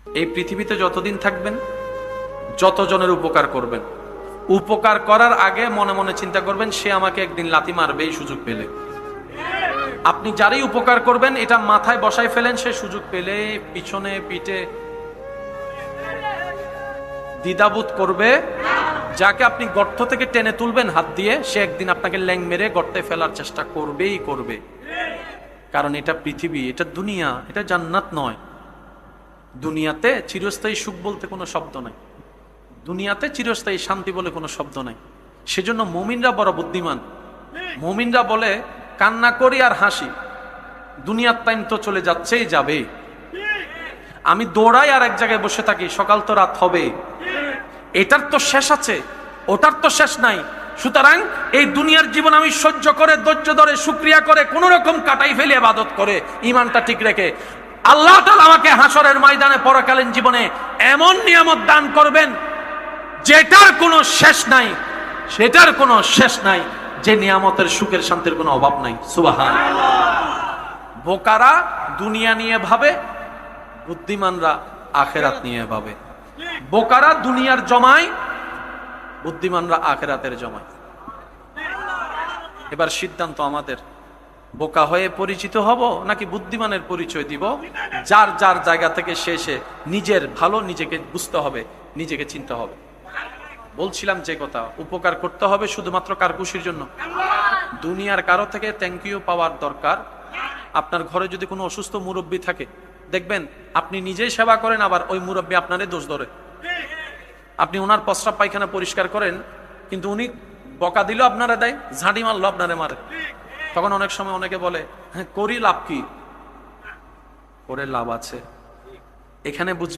এই পৃথিবীতে যতদিন থাকবেন যতজনের উপকার করবেন, উপকার করার আগে মনে মনে চিন্তা করবেন সে আমাকে একদিন লাথি মারবে এই সুযোগ পেলে। আপনি যারই উপকার করবেন এটা মাথায় বসাই ফেলেন, সে সুযোগ পেলে পিছনে পিঠে দ্বিধাবোধ করবে। যাকে আপনি গর্ত থেকে টেনে তুলবেন হাত দিয়ে, সে একদিন আপনাকে ল্যাং মেরে গর্তে ফেলার চেষ্টা করবেই করবে। কারণ এটা পৃথিবী, এটা দুনিয়া, এটা জান্নাত নয়। দুনিয়াতে চিরস্থায়ী সুখ বলতে কোনো শব্দ নাই, দুনিয়াতে চিরস্থায়ী শান্তি বলে কোনো শব্দ নাই। সেজন্য মুমিনরা বড় বুদ্ধিমান। মুমিনরা বলে কান্না করি আর হাসি, দুনিয়ার টাইম তো চলে যাচ্ছেই যাবে। আমি দৌড়াই আর এক জায়গায় বসে থাকি, সকাল তো রাত হবে, এটার তো শেষ আছে, ওটার তো শেষ নাই। সুতরাং এই দুনিয়ার জীবন আমি সহ্য করে ধৈর্য ধরে শুকরিয়া করে কোন রকম কাটাই ফেলে ইবাদত করে ইমানটা ঠিক রেখে আল্লাহ তাআলা আমাকে হাসরের ময়দানে পরকালীন জীবনে এমন নিয়ামত দান করবেন যেটার কোনো শেষ নাই, সেটার কোনো শেষ নাই, যে নিয়ামতের সুখের শান্তির কোনো অভাব নাই। সুবহানাল্লাহ। বোকারা দুনিয়া নিয়ে ভাবে, বুদ্ধিমানরা আখেরাত নিয়ে ভাবে। বোকারা দুনিয়ার জমায়, বুদ্ধিমানরা আখেরাতের জমায়। এবার সিদ্ধান্ত আমাদের, বোকা হয়ে পরিচিত হব নাকি বুদ্ধিমানের পরিচয় দিব? যার যার জায়গা থেকে সে নিজের ভালো নিজেকে বুঝতে হবে, নিজেকে চিনতে হবে। বলছিলাম যে কথা, উপকার করতে হবে শুধুমাত্র কার খুশির জন্য। দুনিয়ার কারো থেকে থ্যাংক ইউ পাওয়ার দরকার। আপনার ঘরে যদি কোনো অসুস্থ মুরব্বী থাকে, দেখবেন আপনি নিজেই সেবা করেন, আবার ওই মুরব্বী আপনারে দোষ ধরে। আপনি ওনার প্রস্রাব পায়খানা পরিষ্কার করেন, কিন্তু উনি বকা দিল আপনারা দেয়, ঝাঁটি মারলো আপনারে মারে। তখন অনেক সময় অনেকে বলে হ্যাঁ করি লাভ কি? করে লাভ আছে। এখানে বুঝ